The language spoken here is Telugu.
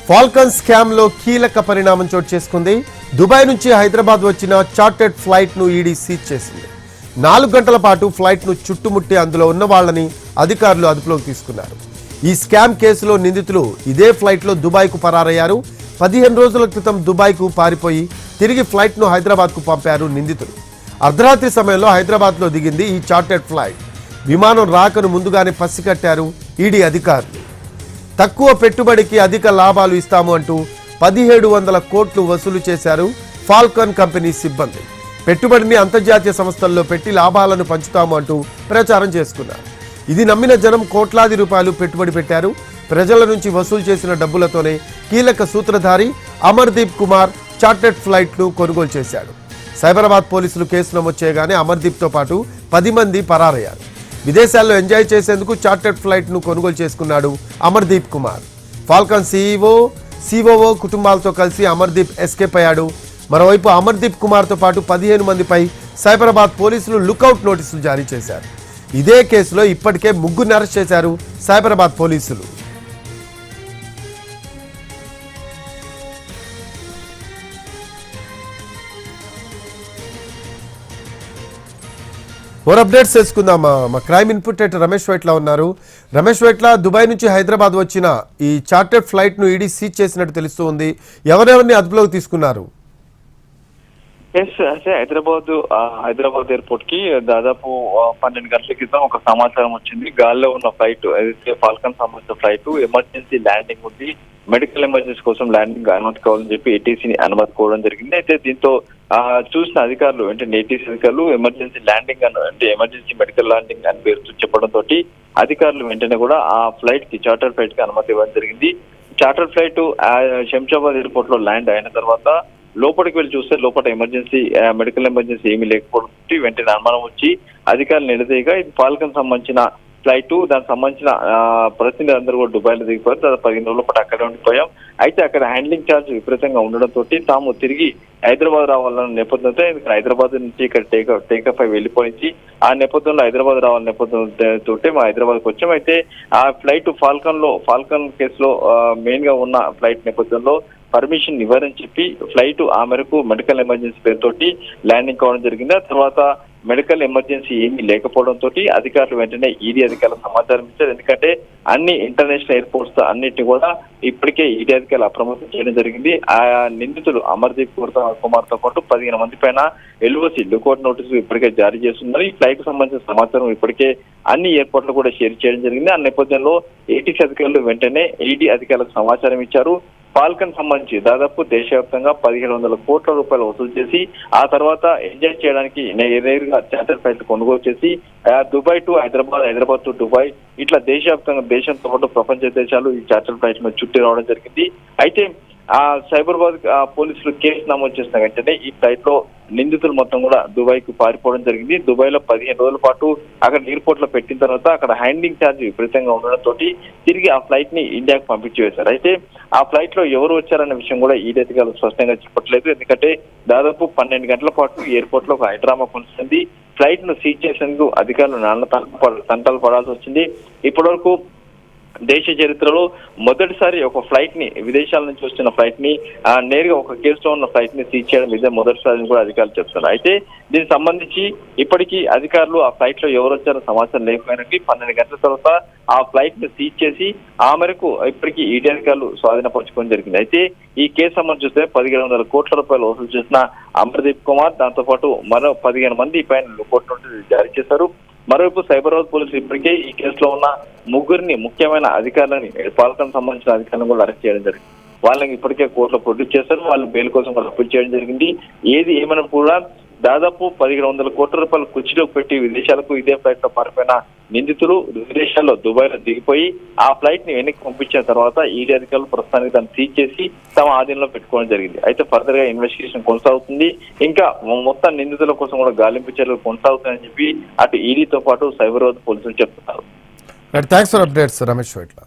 ఫాల్కన్ స్కామ్ లో కీలక పరిణామం చోటు చేసుకుంది. దుబాయ్ నుంచి హైదరాబాద్ వచ్చిన చార్టెడ్ ఫ్లైట్ ను ఈడీ సీజ్ చేసింది. 4 గంటల పాటు ఫ్లైట్ ను చుట్టుముట్టి అందులో ఉన్న వాళ్ళని అధికారులు అదుపులోకి తీసుకున్నారు. ఈ స్కామ్ కేసులో నిందితులు ఇదే ఫ్లైట్ లో దుబాయ్ కు పరారయ్యారు. 15 రోజుల క్రితం దుబాయ్ కు పారిపోయి తిరిగి ఫ్లైట్ ను హైదరాబాద్ కు పంపారు నిందితులు. అర్ధరాత్రి సమయంలో హైదరాబాద్ లో దిగింది ఈ చార్టెడ్ ఫ్లైట్. విమానం రాకను ముందుగానే పసిగట్టారు ఈడీ అధికారులు. తక్కువ పెట్టుబడికి అధిక లాభాలు ఇస్తాము అంటూ 1700 కోట్లు వసూలు చేశారు ఫాల్కన్ కంపెనీ సిబ్బంది. పెట్టుబడిని అంతర్జాతీయ సంస్థల్లో పెట్టి లాభాలను పంచుతాము అంటూ ప్రచారం చేసుకున్నారు. ఇది నమ్మిన జనం కోట్లాది రూపాయలు పెట్టుబడి పెట్టారు. ప్రజల నుంచి వసూలు చేసిన డబ్బులతోనే కీలక సూత్రధారి అమర్దీప్ కుమార్ చార్టెడ్ ఫ్లైట్ ను కొనుగోలు చేశాడు. సైబరాబాద్ పోలీసులు కేసు నమోదు చేయగానే అమర్దీప్ తో పాటు 10 మంది పరారయ్యారు. విదేశాల్లో ఎంజాయ్ చేసేందుకు చార్టెడ్ ఫ్లైట్ ను కొనుగోలు చేసుకున్నాడు అమర్దీప్ కుమార్. ఫాల్కన్ సిఓఓ కుటుంబాలతో కలిసి అమర్దీప్ ఎస్కేప్ అయ్యాడు. మరోవైపు అమర్దీప్ కుమార్ తో పాటు 15 మందిపై సైబరాబాద్ పోలీసులు లుకౌట్ నోటీసులు జారీ చేశారు. ఇదే కేసులో ఇప్పటికే 3 అరెస్ట్ చేశారు సైబరాబాద్ పోలీసులు. మోర్ అప్డేట్స్ తెలుసుకుందాం. మా crime input at Ramesh Vaitla ఉన్నారు. రమేష్ వైట్ల, దుబాయ్ నుంచి హైదరాబాద్ వచ్చిన ఈ చార్టెడ్ ఫ్లైట్ ను ఈడీ సీజ్ చేసినట్టు తెలుస్తూ ఉంది. ఎవరెవరిని అదుపులోకి తీసుకున్నారు? అంటే హైదరాబాద్ ఎయిర్పోర్ట్ కి దాదాపు 12 గంటల క్రితం ఒక సమాచారం వచ్చింది. గాల్లో ఉన్న ఫ్లైట్ ఏదైతే ఫాల్కన్ సంబంధించిన ఫ్లైట్ ఎమర్జెన్సీ ల్యాండింగ్ ఉంది, మెడికల్ ఎమర్జెన్సీ కోసం ల్యాండింగ్ అనుమతి కావాలని చెప్పి ఏటీసీని అనుమతి కోవడం జరిగింది. అయితే దీంతో చూసిన అధికారులు అంటే ఏటీసీ అధికారులు ఎమర్జెన్సీ ల్యాండింగ్ అంటే ఎమర్జెన్సీ మెడికల్ ల్యాండింగ్ అని పేరుతో చెప్పడంతో అధికారులు వెంటనే కూడా ఆ ఫ్లైట్ కి చార్టర్ ఫ్లైట్ కి అనుమతి ఇవ్వడం జరిగింది. చార్టర్ ఫ్లైట్ శంషాబాద్ ఎయిర్పోర్ట్ లో ల్యాండ్ అయిన తర్వాత లోపలికి వెళ్ళి చూస్తే లోపల మెడికల్ ఎమర్జెన్సీ ఏమీ లేకపోతే వెంటనే అనుమానం వచ్చి అధికారులు నిలదీయగా ఇది ఫాల్కన్ సంబంధించిన ఫ్లైట్, దానికి సంబంధించిన ప్రతినిధులు అందరూ కూడా దుబాయ్ లో దిగిపోయారు. దాదాపు 15 రోజుల పాటు అక్కడే ఉండిపోయాం. అయితే అక్కడ హ్యాండ్లింగ్ ఛార్జ్ విపరీతంగా ఉండడంతో తాము తిరిగి హైదరాబాద్ రావాలన్న నేపథ్యంతో హైదరాబాద్ నుంచి ఇక్కడ టేకఫ్ అయి వెళ్ళిపోయింది. ఆ నేపథ్యంలో హైదరాబాద్ రావాలన్న నేపథ్యంతో మా హైదరాబాద్కి వచ్చాం. అయితే ఆ ఫ్లైట్ ఫాల్కన్ కేసులో మెయిన్ గా ఉన్న ఫ్లైట్ నేపథ్యంలో పర్మిషన్ ఇవ్వరని చెప్పి ఫ్లైట్ ఆ మేరకు మెడికల్ ఎమర్జెన్సీ పేరుతోటి ల్యాండింగ్ కావడం జరిగింది. ఆ తర్వాత మెడికల్ ఎమర్జెన్సీ ఏమీ లేకపోవడంతో అధికారులు వెంటనే ఈడీ అధికారులకు సమాచారం ఇచ్చారు. ఎందుకంటే అన్ని ఇంటర్నేషనల్ ఎయిర్పోర్ట్స్ అన్నిటిని కూడా ఇప్పటికే ఈడీ అధికారులు అప్రమత్తం చేయడం జరిగింది. ఆ నిందితులు అమర్దీప్ కుమార్ తో పాటు 15 మంది పైన ఎల్ఓసి లుకౌట్ నోటీసులు ఇప్పటికే జారీ చేస్తున్నారు. ఈ ఫ్లైట్ కు సంబంధించిన సమాచారం ఇప్పటికే అన్ని ఎయిర్పోర్ట్లు కూడా షేర్ చేయడం జరిగింది. ఆ నేపథ్యంలో ఏటీసీ అధికారులు వెంటనే ఈడీ అధికారులకు సమాచారం ఇచ్చారు. ఫాల్కన్ సంబంధించి దాదాపు దేశవ్యాప్తంగా 1700 కోట్ల రూపాయలు వసూలు చేసి ఆ తర్వాత ఎంజాయ్ చేయడానికి నేరుగా చార్టర్ ఫ్లైట్ కొనుగోలు చేసి Dubai to Hyderabad to Dubai ఇట్లా దేశవ్యాప్తంగా దేశంతో పాటు ప్రపంచ దేశాలు ఈ చార్టర్ ఫ్లైట్ మీద చుట్టి రావడం జరిగింది. అయితే ఆ సైబరాబాద్ పోలీసులు కేసు నమోదు చేసిన వెంటనే ఈ ఫ్లైట్ లో నిందితులు మొత్తం కూడా దుబాయ్ కు పారిపోవడం జరిగింది. దుబాయ్ లో 15 రోజుల పాటు అక్కడ ఎయిర్పోర్ట్ లో పెట్టిన తర్వాత అక్కడ హ్యాండింగ్ ఛార్జ్ విపరీతంగా ఉండడంతో తిరిగి ఆ ఫ్లైట్ ని ఇండియాకు పంపించి వేశారు. అయితే ఆ ఫ్లైట్ లో ఎవరు వచ్చారన్న విషయం కూడా ఈ అధికారులు స్పష్టంగా చెప్పట్లేదు. ఎందుకంటే దాదాపు 12 గంటల పాటు ఎయిర్పోర్ట్ లో ఒక హైడ్రామా కొనసాగింది. ఫ్లైట్ ను సీజ్ చేసేందుకు అధికారులు తంటాలు పడాల్సి వచ్చింది. ఇప్పటివరకు దేశ చరిత్రలో మొదటిసారి ఒక ఫ్లైట్ ని విదేశాల నుంచి వచ్చిన ఫ్లైట్ ని నేరుగా ఒక కేసులో ఉన్న ఫ్లైట్ ని సీజ్ చేయడం ఇదే మొదటిసారి కూడా అధికారులు చెప్తున్నారు. అయితే దీనికి సంబంధించి ఇప్పటికీ అధికారులు ఆ ఫ్లైట్ లో ఎవరు వచ్చారో సమాచారం లేకపోయినకి 12 గంటల తర్వాత ఆ ఫ్లైట్ ని సీజ్ చేసి ఆ మేరకు ఇప్పటికీ ఈడీ అధికారులు స్వాధీనపరచుకోవడం జరిగింది. అయితే ఈ కేసు సంబంధించి చూస్తే 1700 కోట్ల రూపాయలు వసూలు చేసిన అమర్దీప్ కుమార్ దాంతో పాటు మరో 15 మంది పైన లుకౌట్ నోటీసులు జారీ చేశారు. మరోవైపు సైబరాబాద్ పోలీసులు ఇప్పటికే ఈ కేసులో ఉన్న 3 ముఖ్యమైన అధికారులని ఫాల్కన్ సంబంధించిన అధికారులను కూడా అరెస్ట్ చేయడం జరిగింది. వాళ్ళని ఇప్పటికే కోర్టులో ప్రొడ్యూస్ చేశారు. వాళ్ళు బెయిల్ కోసం కూడా అప్పీల్ చేయడం జరిగింది. ఏది ఏమైనా కూడా దాదాపు 1700 కోట్ల రూపాయలు కుర్చీలోకి పెట్టి విదేశాలకు ఇదే ఫ్లైట్ లో పారిపోయిన నిందితులు విదేశాల్లో దుబాయ్ లో దిగిపోయి ఆ ఫ్లైట్ ని వెనక్కి పంపించిన తర్వాత ఈడీ అధికారులు ప్రస్తుతానికి దాన్ని సీజ్ చేసి తమ ఆధీనంలో పెట్టుకోవడం జరిగింది. అయితే ఫర్దర్ గా ఇన్వెస్టిగేషన్ కొనసాగుతుంది. ఇంకా మొత్తం నిందితుల కోసం కూడా గాలింపు చర్యలు కొనసాగుతాయని చెప్పి అటు ఈడీతో పాటు సైబరాబాద్ పోలీసులు చెప్తున్నారు. Thanks for updates Ramesh Vaitla.